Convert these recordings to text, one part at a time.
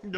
In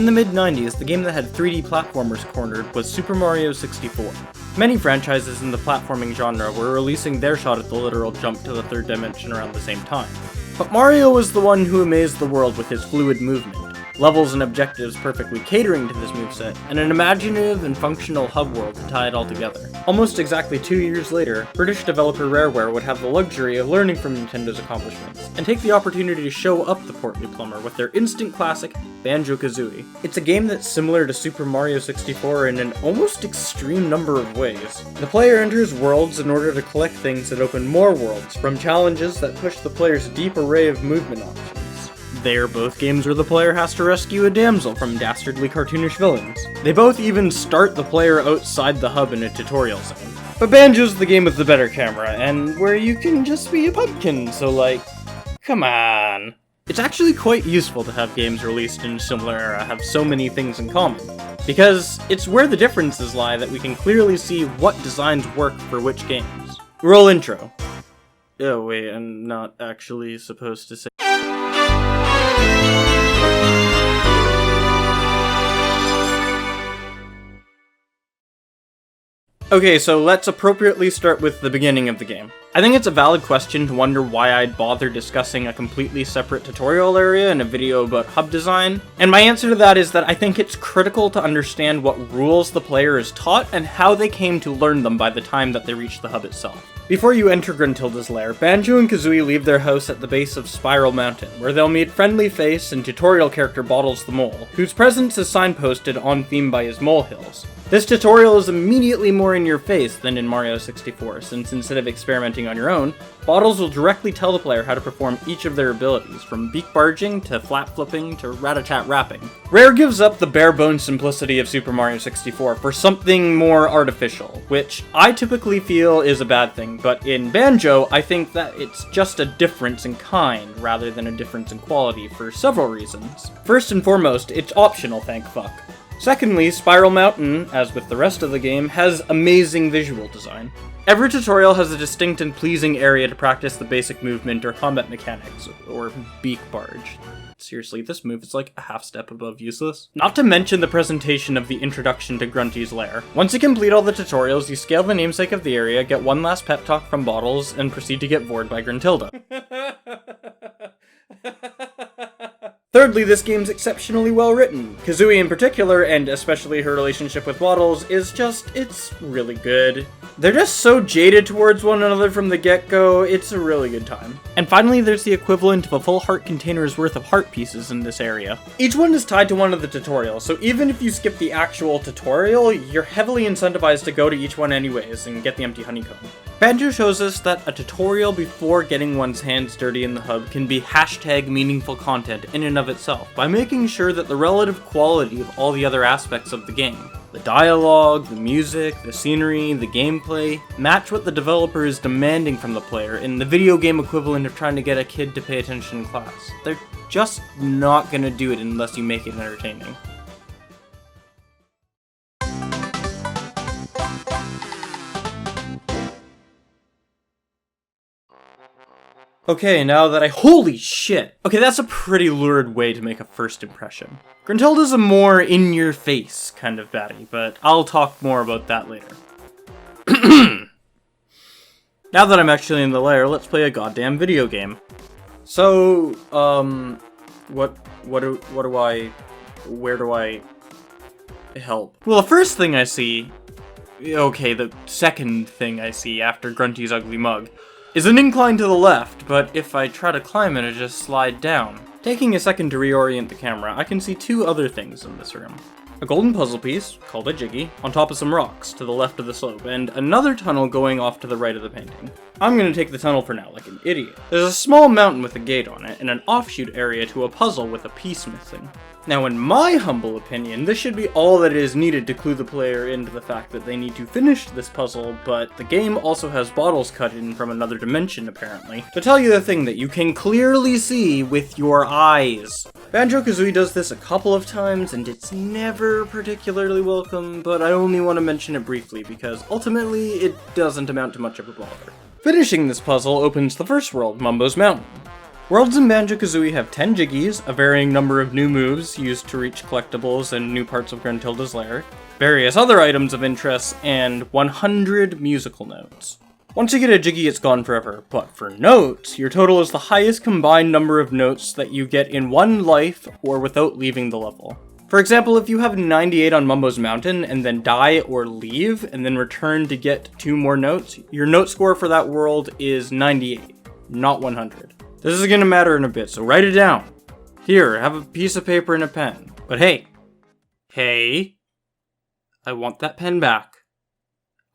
the mid-90s, the game that had 3D platformers cornered was Super Mario 64. Many franchises in the platforming genre were releasing their shot at the literal jump to the third dimension around the same time. But Mario was the one who amazed the world with his fluid movement, levels and objectives perfectly catering to this moveset, and an imaginative and functional hub world to tie it all together. Almost exactly 2 years later, British developer Rareware would have the luxury of learning from Nintendo's accomplishments, and take the opportunity to show up the portly plumber with their instant classic, Banjo-Kazooie. It's a game that's similar to Super Mario 64 in an almost extreme number of ways. The player enters worlds in order to collect things that open more worlds, from challenges that push the player's deep array of movement options. They are both games where the player has to rescue a damsel from dastardly cartoonish villains. They both even start the player outside the hub in a tutorial zone. But Banjo's the game with the better camera, and where you can just be a pumpkin, so like, come on. It's actually quite useful to have games released in a similar era have so many things in common, because it's where the differences lie that we can clearly see what designs work for which games. Roll intro. Oh wait, I'm not actually supposed to say. Okay, so let's appropriately start with the beginning of the game. I think it's a valid question to wonder why I'd bother discussing a completely separate tutorial area in a video about hub design, and my answer to that is that I think it's critical to understand what rules the player is taught and how they came to learn them by the time that they reach the hub itself. Before you enter Gruntilda's lair, Banjo and Kazooie leave their house at the base of Spiral Mountain, where they'll meet friendly face and tutorial character Bottles the Mole, whose presence is signposted on theme by his molehills. This tutorial is immediately more in your face than in Mario 64, since instead of experimenting on your own, Bottles will directly tell the player how to perform each of their abilities, from beak barging to flap flipping to rat-a-tat rapping. Rare gives up the bare-bones simplicity of Super Mario 64 for something more artificial, which I typically feel is a bad thing, but in Banjo, I think that it's just a difference in kind rather than a difference in quality for several reasons. First and foremost, it's optional, thank fuck. Secondly, Spiral Mountain, as with the rest of the game, has amazing visual design. Every tutorial has a distinct and pleasing area to practice the basic movement or combat mechanics, or beak barge. Seriously, this move is like a half step above useless. Not to mention the presentation of the introduction to Grunty's lair. Once you complete all the tutorials, you scale the namesake of the area, get one last pep talk from Bottles, and proceed to get bored by Gruntilda. Thirdly, this game's exceptionally well written. Kazooie in particular, and especially her relationship with Bottles, it's really good. They're just so jaded towards one another from the get-go, it's a really good time. And finally, there's the equivalent of a full heart container's worth of heart pieces in this area. Each one is tied to one of the tutorials, so even if you skip the actual tutorial, you're heavily incentivized to go to each one anyways and get the empty honeycomb. Banjo shows us that a tutorial before getting one's hands dirty in the hub can be #meaningful content in and of itself, by making sure that the relative quality of all the other aspects of the game, the dialogue, the music, the scenery, the gameplay, match what the developer is demanding from the player in the video game equivalent of trying to get a kid to pay attention in class. They're just not gonna do it unless you make it entertaining. Okay, now that holy shit! Okay, that's a pretty lurid way to make a first impression. Gruntilda's a more in-your-face kind of baddie, but I'll talk more about that later. Now that I'm actually in the lair, let's play a goddamn video game. So, where do I help? Well, the first thing I see, okay, the second thing I see after Grunty's ugly mug, is an incline to the left, but if I try to climb it, I just slide down. Taking a second to reorient the camera, I can see two other things in this room. A golden puzzle piece, called a jiggy, on top of some rocks to the left of the slope, and another tunnel going off to the right of the painting. I'm gonna take the tunnel for now, like an idiot. There's a small mountain with a gate on it, and an offshoot area to a puzzle with a piece missing. Now, in my humble opinion, this should be all that is needed to clue the player into the fact that they need to finish this puzzle, but the game also has bottles cut in from another dimension, apparently, to tell you the thing that you can clearly see with your eyes. Banjo-Kazooie does this a couple of times, and it's never particularly welcome, but I only want to mention it briefly, because ultimately, it doesn't amount to much of a bother. Finishing this puzzle opens the first world, Mumbo's Mountain. Worlds in Banjo-Kazooie have 10 jiggies, a varying number of new moves used to reach collectibles and new parts of Gruntilda's lair, various other items of interest, and 100 musical notes. Once you get a jiggy, it's gone forever, but for notes, your total is the highest combined number of notes that you get in one life or without leaving the level. For example, if you have 98 on Mumbo's Mountain and then die or leave and then return to get 2 more notes, your note score for that world is 98, not 100. This is gonna matter in a bit, so write it down. Here, have a piece of paper and a pen. But hey, I want that pen back.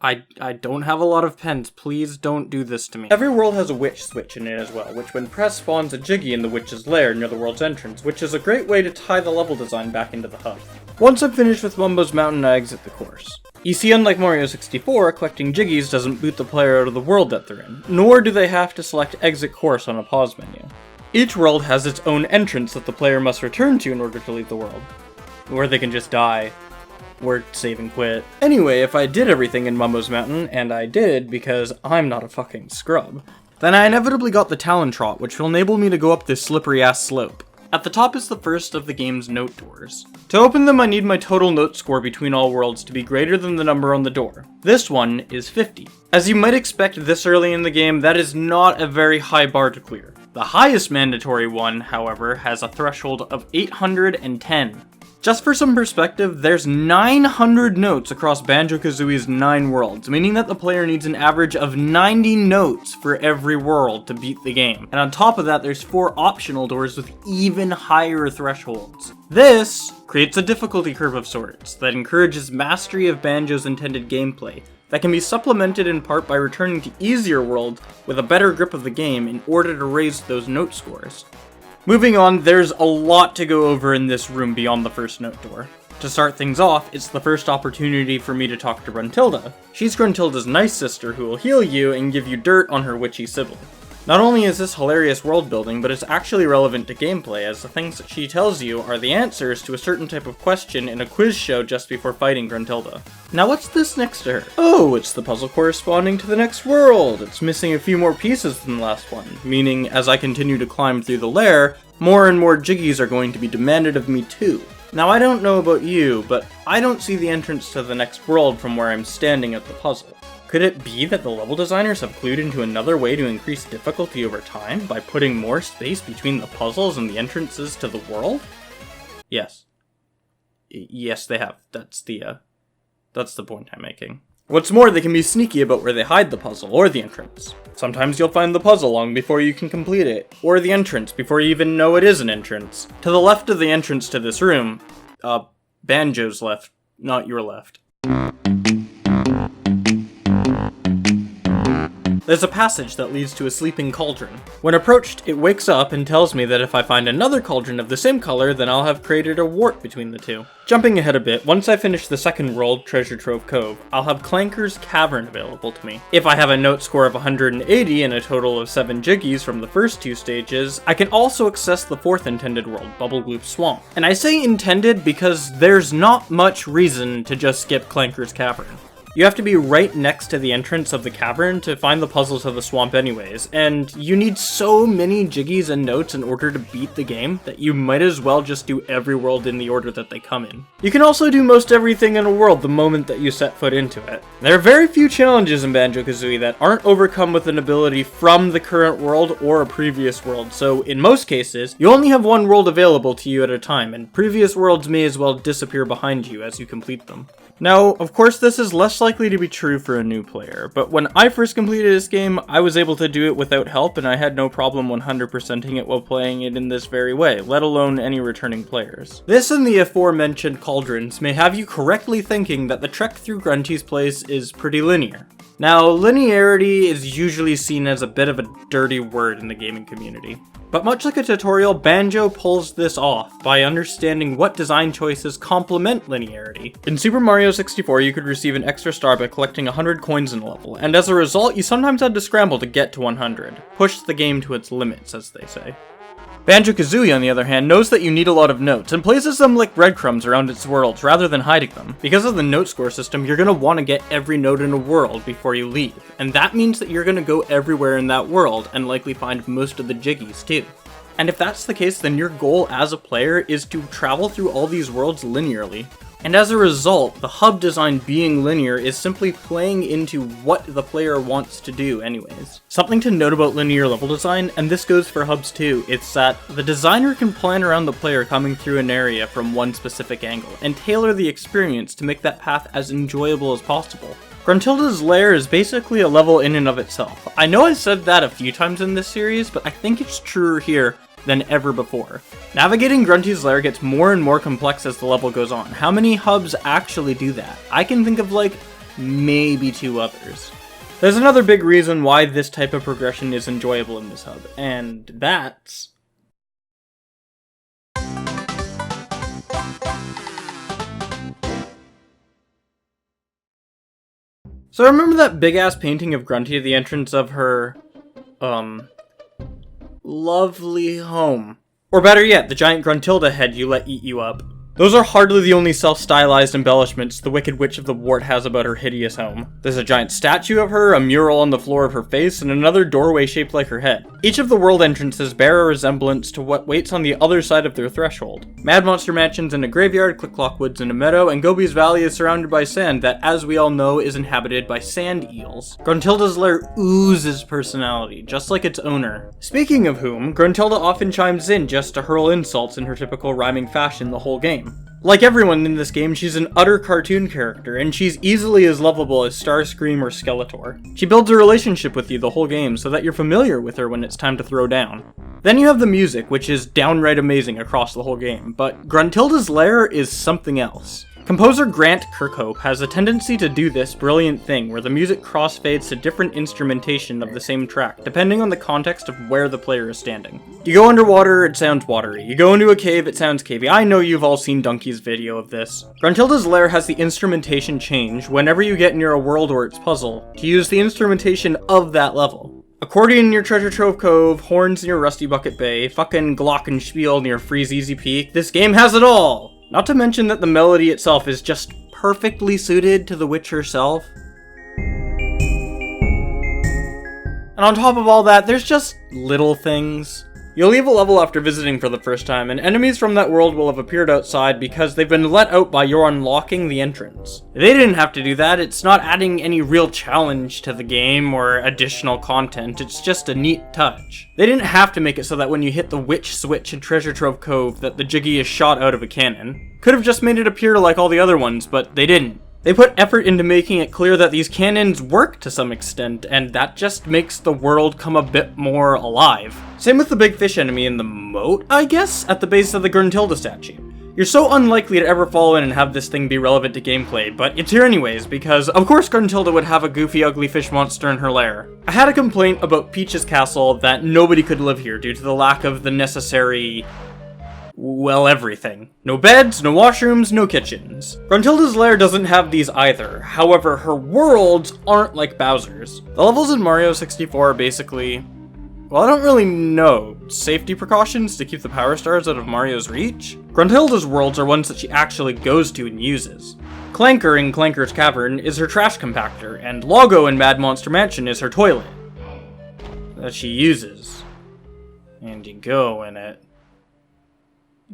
I don't have a lot of pens, please don't do this to me. Every world has a witch switch in it as well, which when pressed spawns a jiggy in the witch's lair near the world's entrance, which is a great way to tie the level design back into the hub. Once I'm finished with Mumbo's Mountain, I exit the course. You see, unlike Mario 64, collecting jiggies doesn't boot the player out of the world that they're in, nor do they have to select exit course on a pause menu. Each world has its own entrance that the player must return to in order to leave the world, or they can just die. Or save and quit. Anyway, if I did everything in Mumbo's Mountain, and I did because I'm not a fucking scrub, then I inevitably got the Talon Trot, which will enable me to go up this slippery ass slope. At the top is the first of the game's note doors. To open them, I need my total note score between all worlds to be greater than the number on the door. This one is 50. As you might expect this early in the game, that is not a very high bar to clear. The highest mandatory one, however, has a threshold of 810. Just for some perspective, there's 900 notes across Banjo-Kazooie's 9 worlds, meaning that the player needs an average of 90 notes for every world to beat the game. And on top of that, there's 4 optional doors with even higher thresholds. This creates a difficulty curve of sorts that encourages mastery of Banjo's intended gameplay, that can be supplemented in part by returning to easier worlds with a better grip of the game in order to raise those note scores. Moving on, there's a lot to go over in this room beyond the first note door. To start things off, it's the first opportunity for me to talk to Gruntilda. She's Gruntilda's nice sister who will heal you and give you dirt on her witchy sibling. Not only is this hilarious world building, but it's actually relevant to gameplay, as the things that she tells you are the answers to a certain type of question in a quiz show just before fighting Gruntilda. Now what's this next to her? Oh, it's the puzzle corresponding to the next world. It's missing a few more pieces than the last one, meaning as I continue to climb through the lair, more and more jiggies are going to be demanded of me too. Now I don't know about you, but I don't see the entrance to the next world from where I'm standing at the puzzle. Could it be that the level designers have clued into another way to increase difficulty over time by putting more space between the puzzles and the entrances to the world? Yes. Yes, they have. That's the point I'm making. What's more, they can be sneaky about where they hide the puzzle or the entrance. Sometimes you'll find the puzzle long before you can complete it, or the entrance before you even know it is an entrance. To the left of the entrance to this room, Banjo's left, not your left. There's a passage that leads to a sleeping cauldron. When approached, it wakes up and tells me that if I find another cauldron of the same color, then I'll have created a warp between the two. Jumping ahead a bit, once I finish the second world, Treasure Trove Cove, I'll have Clanker's Cavern available to me. If I have a note score of 180 and a total of 7 jiggies from the first 2 stages, I can also access the 4th intended world, Bubblegloop Swamp. And I say intended because there's not much reason to just skip Clanker's Cavern. You have to be right next to the entrance of the cavern to find the puzzles of the swamp anyways, and you need so many jiggies and notes in order to beat the game that you might as well just do every world in the order that they come in. You can also do most everything in a world the moment that you set foot into it. There are very few challenges in Banjo-Kazooie that aren't overcome with an ability from the current world or a previous world, so in most cases, you only have one world available to you at a time, and previous worlds may as well disappear behind you as you complete them. Now, of course, this is less likely to be true for a new player, but when I first completed this game, I was able to do it without help, and I had no problem 100%ing it while playing it in this very way, let alone any returning players. This and the aforementioned cauldrons may have you correctly thinking that the trek through Grunty's place is pretty linear. Now, linearity is usually seen as a bit of a dirty word in the gaming community. But much like a tutorial, Banjo pulls this off by understanding what design choices complement linearity. In Super Mario 64, you could receive an extra star by collecting 100 coins in a level, and as a result, you sometimes had to scramble to get to 100. Push the game to its limits, as they say. Banjo-Kazooie, on the other hand, knows that you need a lot of notes, and places them like breadcrumbs around its worlds rather than hiding them. Because of the note score system, you're going to want to get every note in a world before you leave, and that means that you're going to go everywhere in that world, and likely find most of the jiggies too. And if that's the case, then your goal as a player is to travel through all these worlds linearly. And as a result, the hub design being linear is simply playing into what the player wants to do anyways. Something to note about linear level design, and this goes for hubs too, it's that the designer can plan around the player coming through an area from one specific angle, and tailor the experience to make that path as enjoyable as possible. Gruntilda's Lair is basically a level in and of itself. I know I said that a few times in this series, but I think it's truer here than ever before. Navigating Grunty's Lair gets more and more complex as the level goes on. How many hubs actually do that? I can think of like maybe 2 others. There's another big reason why this type of progression is enjoyable in this hub, and that's so remember that big ass painting of Grunty at the entrance of her lovely home. Or better yet, the giant Gruntilda head you let eat you up. Those are hardly the only self-stylized embellishments the Wicked Witch of the Wart has about her hideous home. There's a giant statue of her, a mural on the floor of her face, and another doorway shaped like her head. Each of the world entrances bear a resemblance to what waits on the other side of their threshold. Mad Monster Mansion's in a graveyard, Click Clock Woods in a meadow, and Gobi's Valley is surrounded by sand that, as we all know, is inhabited by sand eels. Gruntilda's Lair oozes personality, just like its owner. Speaking of whom, Gruntilda often chimes in just to hurl insults in her typical rhyming fashion the whole game. Like everyone in this game, she's an utter cartoon character, and she's easily as lovable as Starscream or Skeletor. She builds a relationship with you the whole game so that you're familiar with her when it's time to throw down. Then you have the music, which is downright amazing across the whole game, but Gruntilda's Lair is something else. Composer Grant Kirkhope has a tendency to do this brilliant thing where the music crossfades to different instrumentation of the same track, depending on the context of where the player is standing. You go underwater, it sounds watery. You go into a cave, it sounds cavey. I know you've all seen Donkey's video of this. Gruntilda's Lair has the instrumentation change whenever you get near a world or its puzzle, to use the instrumentation of that level. Accordion near Treasure Trove Cove, horns near Rusty Bucket Bay, fucking glockenspiel near Freeze Easy Peak. This game has it all! Not to mention that the melody itself is just perfectly suited to the witch herself. And on top of all that, there's just little things. You'll leave a level after visiting for the first time, and enemies from that world will have appeared outside because they've been let out by your unlocking the entrance. They didn't have to do that, it's not adding any real challenge to the game or additional content, it's just a neat touch. They didn't have to make it so that when you hit the witch switch in Treasure Trove Cove that the jiggy is shot out of a cannon. Could have just made it appear like all the other ones, but they didn't. They put effort into making it clear that these cannons work to some extent, and that just makes the world come a bit more alive. Same with the big fish enemy in the moat, I guess, at the base of the Gruntilda statue. You're so unlikely to ever fall in and have this thing be relevant to gameplay, but it's here anyways, because of course Gruntilda would have a goofy ugly fish monster in her lair. I had a complaint about Peach's castle that nobody could live here due to the lack of the necessary... well, everything. No beds, no washrooms, no kitchens. Gruntilda's Lair doesn't have these either, however, her worlds aren't like Bowser's. The levels in Mario 64 are basically... well, I don't really know. Safety precautions to keep the power stars out of Mario's reach? Gruntilda's worlds are ones that she actually goes to and uses. Clanker in Clanker's Cavern is her trash compactor, and Logo in Mad Monster Mansion is her toilet. That she uses. And you go in it.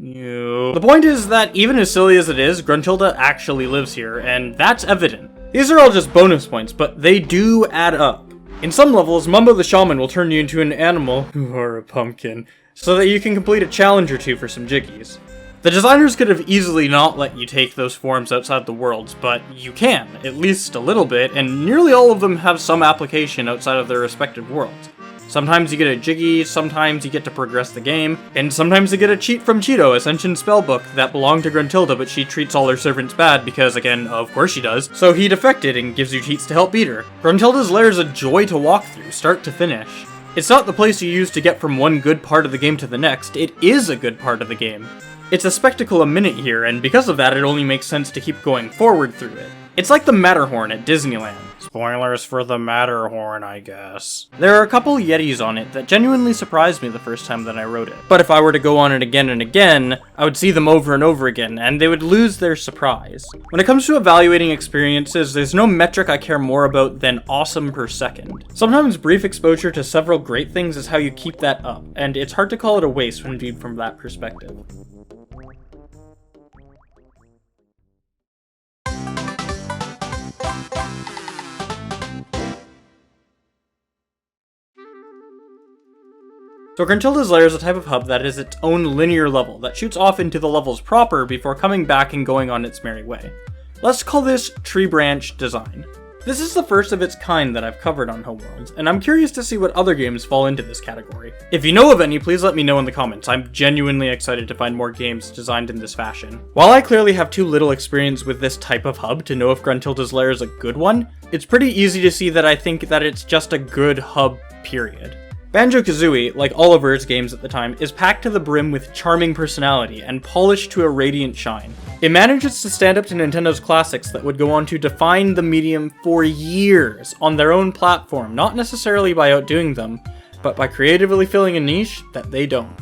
The point is that even as silly as it is, Gruntilda actually lives here, and that's evident. These are all just bonus points, but they do add up. In some levels, Mumbo the Shaman will turn you into an animal, or a pumpkin, so that you can complete a challenge or two for some jiggies. The designers could have easily not let you take those forms outside the worlds, but you can, at least a little bit, and nearly all of them have some application outside of their respective worlds. Sometimes you get a jiggy, sometimes you get to progress the game, and sometimes you get a cheat from Cheeto, Ascension spellbook, that belonged to Gruntilda but she treats all her servants bad because, again, of course she does, so he defected and gives you cheats to help beat her. Gruntilda's Lair is a joy to walk through, start to finish. It's not the place you use to get from one good part of the game to the next, it is a good part of the game. It's a spectacle a minute here, and because of that it only makes sense to keep going forward through it. It's like the Matterhorn at Disneyland. Spoilers for the Matterhorn, I guess. There are a couple Yetis on it that genuinely surprised me the first time that I wrote it. But if I were to go on it again and again, I would see them over and over again, and they would lose their surprise. When it comes to evaluating experiences, there's no metric I care more about than awesome per second. Sometimes brief exposure to several great things is how you keep that up, and it's hard to call it a waste when viewed from that perspective. So Gruntilda's Lair is a type of hub that is its own linear level that shoots off into the levels proper before coming back and going on its merry way. Let's call this tree branch design. This is the first of its kind that I've covered on Homeworlds, and I'm curious to see what other games fall into this category. If you know of any, please let me know in the comments. I'm genuinely excited to find more games designed in this fashion. While I clearly have too little experience with this type of hub to know if Gruntilda's Lair is a good one, it's pretty easy to see that I think that it's just a good hub, period. Banjo-Kazooie, like all of its games at the time, is packed to the brim with charming personality and polished to a radiant shine. It manages to stand up to Nintendo's classics that would go on to define the medium for years on their own platform, not necessarily by outdoing them, but by creatively filling a niche that they don't.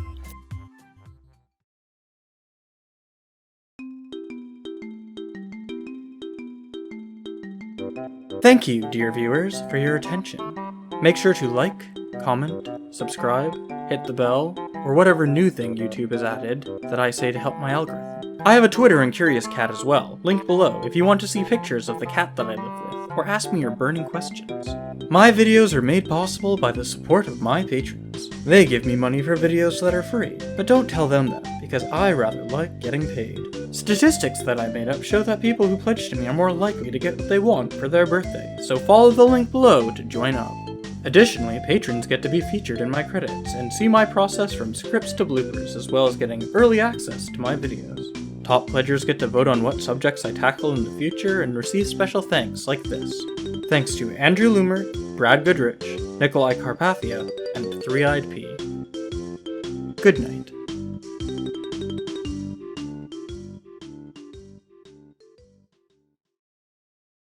Thank you, dear viewers, for your attention. Make sure to like, comment, subscribe, hit the bell, or whatever new thing YouTube has added that I say to help my algorithm. I have a Twitter and Curious Cat as well, linked below if you want to see pictures of the cat that I live with, or ask me your burning questions. My videos are made possible by the support of my patrons. They give me money for videos that are free, but don't tell them that, because I rather like getting paid. Statistics that I made up show that people who pledge to me are more likely to get what they want for their birthday, so follow the link below to join up. Additionally, patrons get to be featured in my credits and see my process from scripts to bloopers, as well as getting early access to my videos. Top pledgers get to vote on what subjects I tackle in the future and receive special thanks like this. Thanks to Andrew Loomer, Brad Goodrich, Nikolai Carpathia, and Three-Eyed P. Good night.